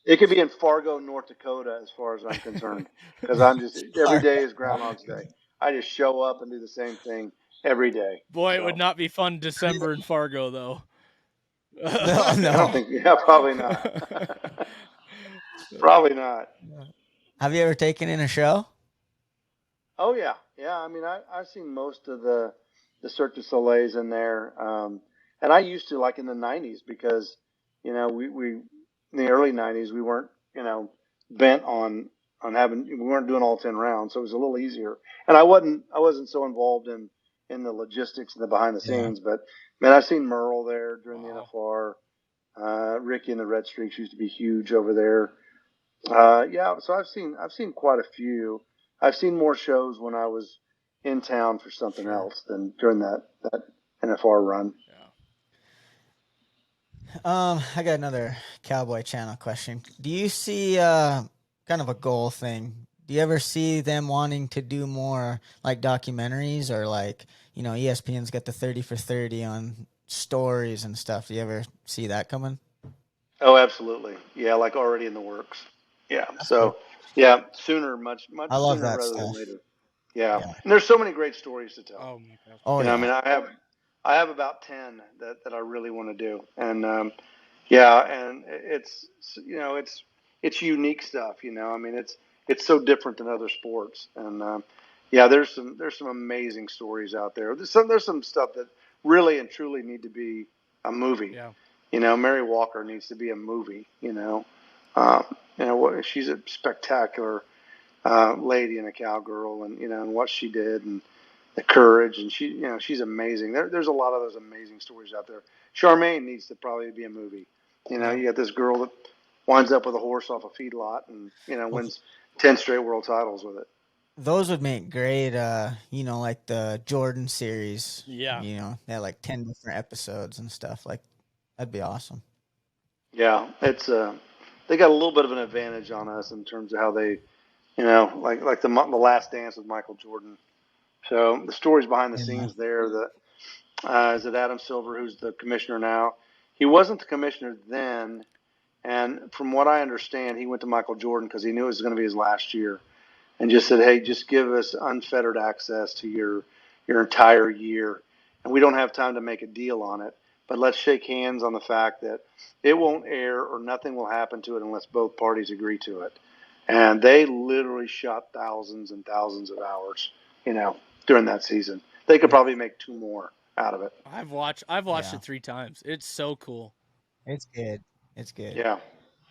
it could be in Fargo, North Dakota, as far as I'm concerned, because I'm just every day is Groundhog's Day. I just show up and do the same thing every day. Boy, it would not be fun December in Fargo, though. No. I don't think. Yeah, probably not. Probably not. Have you ever taken in a show? Oh yeah. I mean, I've seen most of the Cirque du Soleils in there, and I used to like in the '90s because we in the early '90s we weren't bent on we weren't doing all 10 rounds, so it was a little easier. And I wasn't so involved in the logistics and the behind the Yeah. scenes, but man, I've seen Merle there during the Wow. NFR. Ricky and the Red Streaks used to be huge over there. Yeah, so I've seen quite a few. I've seen more shows when I was in town for something Sure. else than during that NFR run. Yeah. I got another Cowboy Channel question. Do you see kind of a goal thing? Do you ever see them wanting to do more like documentaries or like, ESPN's got the 30 for 30 on stories and stuff. Do you ever see that coming? Oh, absolutely. Yeah, like already in the works. Yeah. That's cool. So, yeah, sooner, much I love sooner that rather than stuff. later. Yeah. Yeah. And there's so many great stories to tell. Oh my gosh. Oh You know, I yeah. mean, I have about 10 that I really want to do. And yeah, and it's unique stuff, I mean, it's so different than other sports. And yeah, there's some amazing stories out there. There's some stuff that really and truly need to be a movie. Yeah. Mary Walker needs to be a movie. She's a spectacular lady and a cowgirl, and what she did, and the courage, and she's amazing. There's a lot of those amazing stories out there. Charmaine needs to probably be a movie. Yeah. You got this girl that winds up with a horse off a feedlot, and Well, wins 10 straight world titles with it. those would make great, like the Jordan series. Yeah. They had like 10 different episodes and stuff. Like, that'd be awesome. Yeah, it's they got a little bit of an advantage on us in terms of how they, like the Last Dance with Michael Jordan. So the stories behind the Yeah. scenes there. Is it Adam Silver, who's the commissioner now? He wasn't the commissioner then, and from what I understand, he went to Michael Jordan because he knew it was going to be his last year, and just said, "Hey, just give us unfettered access to your entire year, and we don't have time to make a deal on it, but let's shake hands on the fact that it won't air or nothing will happen to it unless both parties agree to it." And they literally shot thousands and thousands of hours, during that season. They could probably make two more out of it. I've watched Yeah. it 3 times. It's so cool. It's good. It's good. Yeah,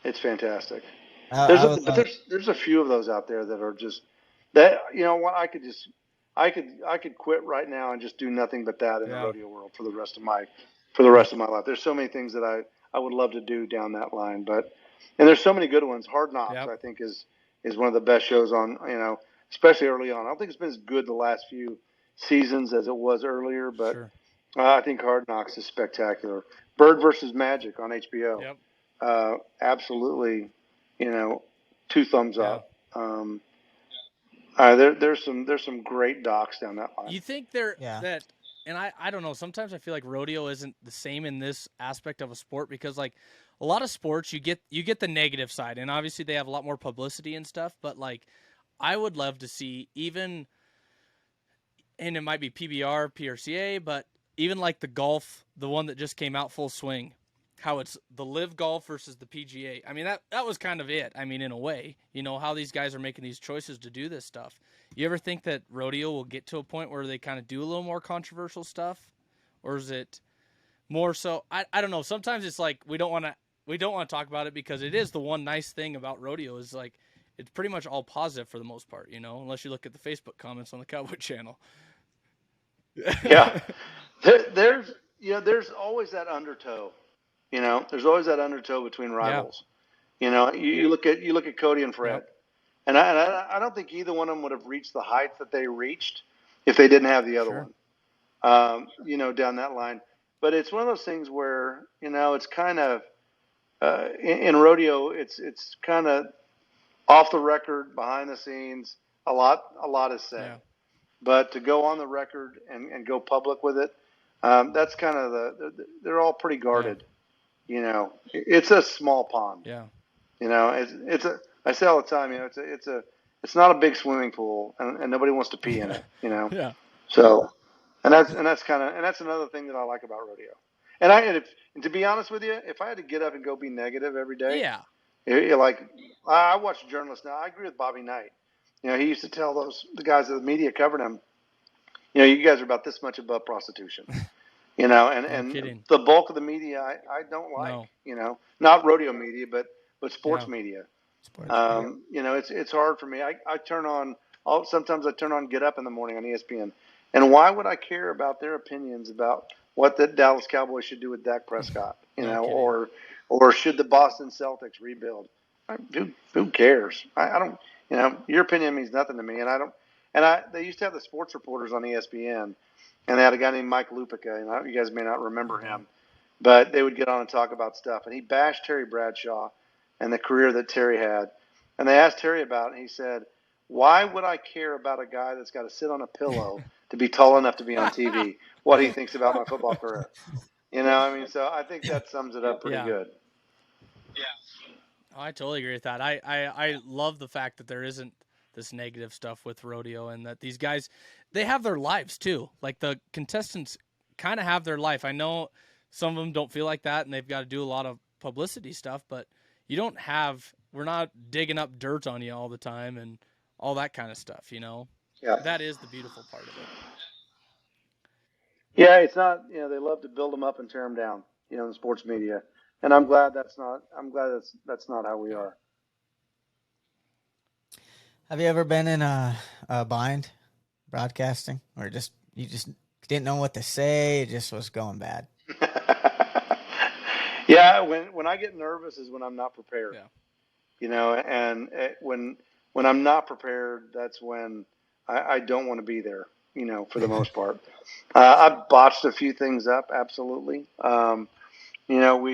it's fantastic. I would But love. there's a few of those out there that are just that. What I could quit right now and just do nothing but that in the Yeah. rodeo world for the rest of my life. There's so many things that I would love to do down that line, and there's so many good ones. Hard Knocks, Yep. I think, is one of the best shows on, especially early on. I don't think it's been as good the last few seasons as it was earlier, but Sure. I think Hard Knocks is spectacular. Bird versus Magic on HBO. Yep. Absolutely, you know, two thumbs Yeah. up. There's some great docs down that line. You think Yeah. that, and I don't know. Sometimes I feel like rodeo isn't the same in this aspect of a sport because like a lot of sports you get the negative side, and obviously they have a lot more publicity and stuff. But like I would love to see even, and it might be PBR, PRCA, but even like the golf, the one that just came out Full Swing, how it's the live golf versus the PGA. I mean, that was kind of it. I mean, in a way, how these guys are making these choices to do this stuff. You ever think that rodeo will get to a point where they kind of do a little more controversial stuff? Or is it more so? I don't know. Sometimes it's like we don't want to talk about it because it is the one nice thing about rodeo is like it's pretty much all positive for the most part, unless you look at the Facebook comments on the Cowboy Channel. Yeah, there's always that undertow. There's always that undertow between Yeah. rivals. You look at Cody and Fred, Yep. and I don't think either one of them would have reached the height that they reached if they didn't have the other Sure. one. Down that line. But it's one of those things where it's kind of in rodeo, it's kind of off the record, behind the scenes. A lot is said. Yeah. But to go on the record and go public with it, that's kind of they're all pretty guarded. It's a small pond. Yeah. I say all the time, it's not a big swimming pool, and nobody wants to pee in it. Yeah. So, and that's another thing that I like about rodeo. And to be honest with you, if I had to get up and go be negative every day, Yeah. like I watch journalists now. I agree with Bobby Knight. He used to tell the guys of the media covering him, you guys are about this much above prostitution. And kidding. the bulk of the media I don't like. No. Not rodeo media, but sports Yeah. media. Sports. You know, it's hard for me. I turn on, sometimes I turn on Get Up in the morning on ESPN. And why would I care about their opinions about what the Dallas Cowboys should do with Dak Prescott, you No know, kidding. or should the Boston Celtics rebuild? Who cares? I don't, you know, your opinion means nothing to me. And I don't, they used to have the sports reporters on ESPN, and they had a guy named Mike Lupica, and you guys may not remember him, but they would get on and talk about stuff. And he bashed Terry Bradshaw and the career that Terry had. And they asked Terry about it, and he said, "Why would I care about a guy that's got to sit on a pillow to be tall enough to be on TV? What he thinks about my football career?" You know, I mean, so I think that sums it up pretty Yeah. good. Oh, I totally agree with that. I love the fact that there isn't this negative stuff with rodeo and that these guys, they have their lives too. Like the contestants kind of have their life. I know some of them don't feel like that and they've got to do a lot of publicity stuff, but you don't have, we're not digging up dirt on you all the time and all that kind of stuff, you know? Yeah. That is the beautiful part of it. Yeah, it's not, you know, they love to build them up and tear them down, you know, in the sports media. And I'm glad that's not how we are. Have you ever been in a bind broadcasting, or you just didn't know what to say? It just was going bad. Yeah, when I get nervous is when I'm not prepared. Yeah. You know, and when I'm not prepared, that's when I don't want to be there. You know, for the most part, I've botched a few things up. Absolutely. You know,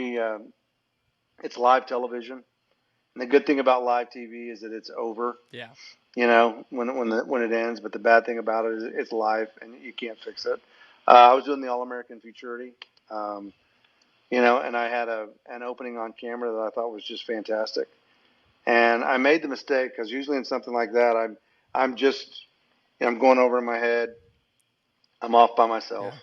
it's live television, and the good thing about live TV is that it's over. Yeah. You know, when it ends. But the bad thing about it is it's live, and you can't fix it. I was doing the All American Futurity. You know, and I had an opening on camera that I thought was just fantastic. And I made the mistake because usually in something like that, I'm just, you know, I'm going over in my head. I'm off by myself,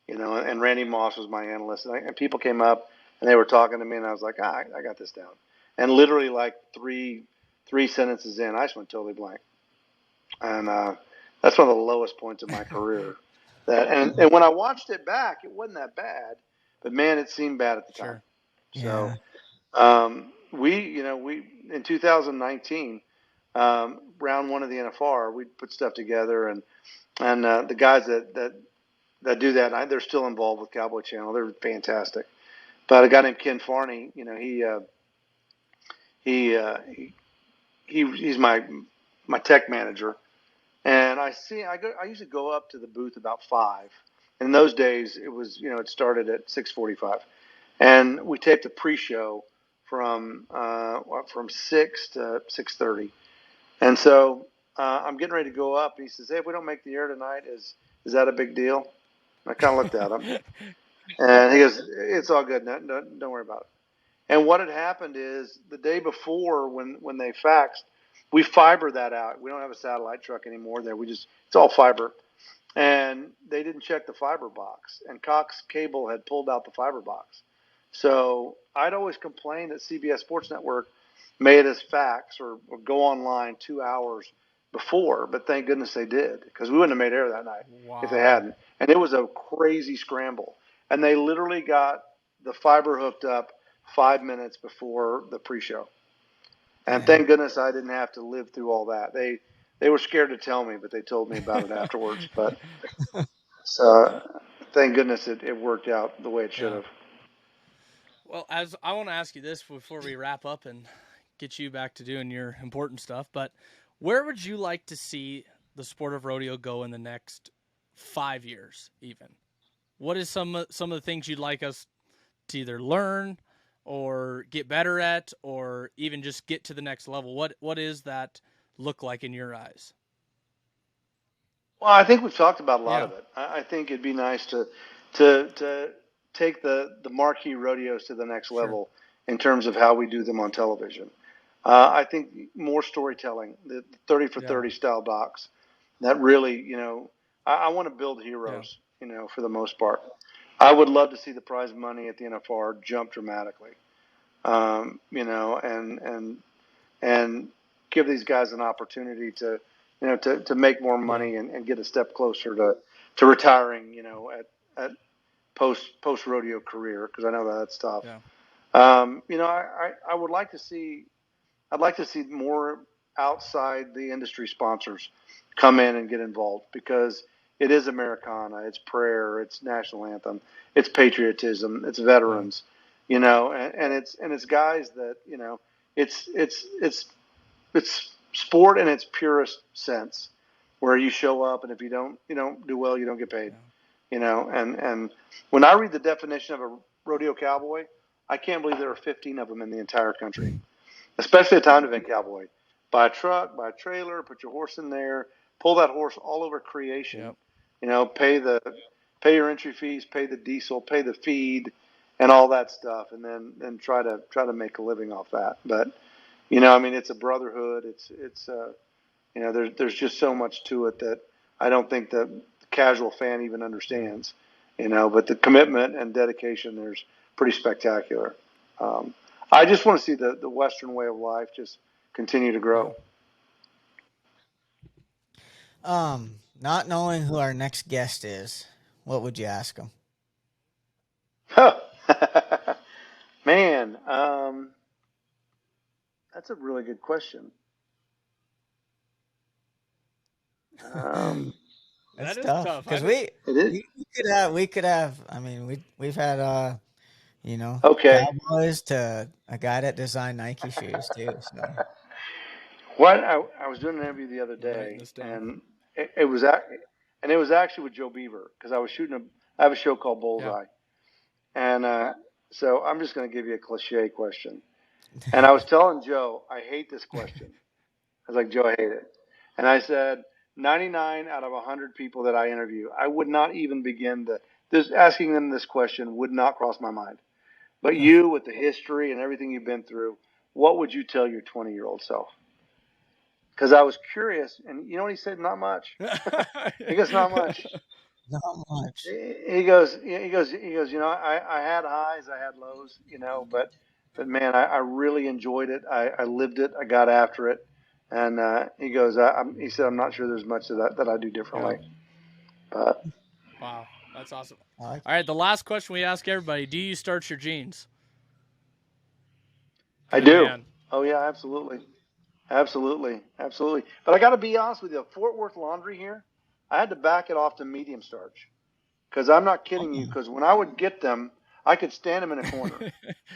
you know. And Randy Moss was my analyst, and people came up and they were talking to me, and I was like, I got this down. And literally like three sentences in, I just went totally blank, and that's one of the lowest points of my career. And when I watched it back, it wasn't that bad, but man, it seemed bad at the time. Yeah. So we in 2019, round one of the NFR, we put stuff together, and the guys that do that, they're still involved with Cowboy Channel. They're fantastic. But a guy named Ken Farney, you know, he's my tech manager, and I usually go up to the booth about 5. In those days, it was, you know, it started at 6:45, and we taped a pre-show from 6 to 6:30. And so I'm getting ready to go up. He says, "Hey, if we don't make the air tonight, is that a big deal?" And I kind of looked at him, and he goes, "It's all good. No, don't worry about it." And what had happened is the day before, when they faxed, we fibered that out. We don't have a satellite truck anymore there. It's all fiber. And they didn't check the fiber box. And Cox Cable had pulled out the fiber box. So I'd always complained that CBS Sports Network made us fax or go online 2 hours before, but thank goodness they did, because we wouldn't have made air that night if they hadn't. And it was a crazy scramble. And they literally got the fiber hooked up 5 minutes before the pre-show. And thank goodness I didn't have to live through all that. They were scared to tell me, but they told me about it afterwards. But so thank goodness it worked out the way it should have. Well, as I want to ask you this before we wrap up and get you back to doing your important stuff, but where would you like to see the sport of rodeo go in the next 5 years, even? What is some of the things you'd like us to either learn or get better at, or even just get to the next level? What is that look like in your eyes? Well, I think we've talked about a lot of it. I think it'd be nice to take the marquee rodeos to the next level in terms of how we do them on television. I think more storytelling, the 30 for 30 style docs, that really, you know, I want to build heroes, you know, for the most part. I would love to see the prize money at the NFR jump dramatically, you know, and give these guys an opportunity to, you know, to make more money and get a step closer to retiring, you know, at post rodeo career, because I know that's tough. You know, I would like to see I'd like to see more outside the industry sponsors come in and get involved, because it is Americana, it's prayer, it's national anthem, it's patriotism, it's veterans, you know, and it's guys that, you know, it's sport in its purest sense, where you show up and if you don't do well, you don't get paid, you know, and when I read the definition of a rodeo cowboy, I can't believe there are 15 of them in the entire country, especially a timed event cowboy. Buy a truck, buy a trailer, put your horse in there, pull that horse all over creation. Yep. You know, pay your entry fees, pay the diesel, pay the feed, and all that stuff, and then try to make a living off that. But you know, I mean, it's a brotherhood. It's you know, there's just so much to it that I don't think the casual fan even understands. You know, but the commitment and dedication there's pretty spectacular. I just want to see the Western way of life just continue to grow. Not knowing who our next guest is, what would you ask him? Man, that's a really good question. That's That is tough tough. because It is we could have. I mean, we've had you know, okay. Cowboys to a guy that designed Nike shoes too. So What I was doing an interview the other I'm writing day, this down. and it was actually with Joe Beaver, because I was I have a show called Bullseye, and so I'm just going to give you a cliche question. And I was telling Joe, I hate this question. I was like, Joe, I hate it. And I said, 99 out of 100 people that I interview, I would not even begin to this asking them this question would not cross my mind. But you, with the history and everything you've been through, what would you tell your 20-year-old self? Because I was curious, and you know what he said? Not much. He goes, not much. not much. He goes. You know, I had highs, I had lows. You know, but man, I really enjoyed it. I lived it. I got after it. And he goes. He said, I'm not sure there's much of that I do differently. But Wow, that's awesome. Like All right, the last question we ask everybody: do you starch your jeans? I Good do. man. Oh yeah, absolutely. Absolutely. But I got to be honest with you. Fort Worth Laundry here, I had to back it off to medium starch, because I'm not kidding you. Because when I would get them, I could stand them in a corner,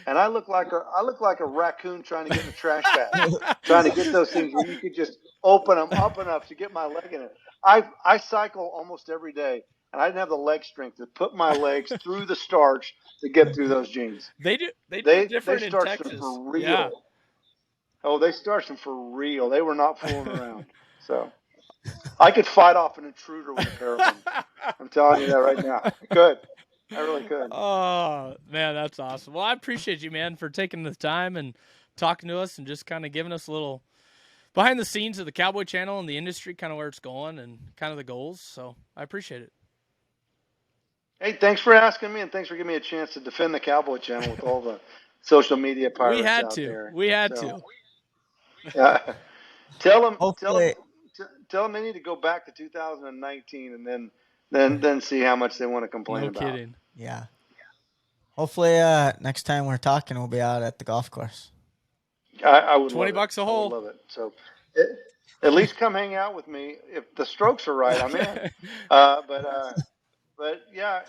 and I look like a raccoon trying to get in a trash bag, trying to get those things where you could just open them up enough to get my leg in it. I cycle almost every day, and I didn't have the leg strength to put my legs through the starch to get through those jeans. They do They different in starched them Texas. for real. Yeah. Oh, they starched them for real. They were not fooling around. So I could fight off an intruder with a pair of them. I'm telling you that right now. I could. I really could. Oh man, that's awesome. Well, I appreciate you, man, for taking the time and talking to us and just kind of giving us a little behind the scenes of the Cowboy Channel and the industry, kind of where it's going and kind of the goals. So I appreciate it. Hey, thanks for asking me, and thanks for giving me a chance to defend the Cowboy Channel with all the social media pirates out there. We had to. Tell them hopefully, they need to go back to 2019 and then see how much they want to complain No about. kidding. yeah. Hopefully, next time we're talking, we'll be out at the golf course. I would $20 love it. a hole. I would love it. So, at least come hang out with me. If the strokes are right, I'm in. But yeah,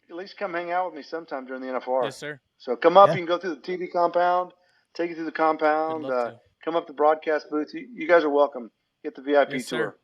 at least come hang out with me sometime during the NFR. Yes, sir. So come up. Yeah. You can go through the TV compound, take you through the compound. We'd love to. Come up the broadcast booth. You guys are welcome. Get the VIP Yes, tour. sir.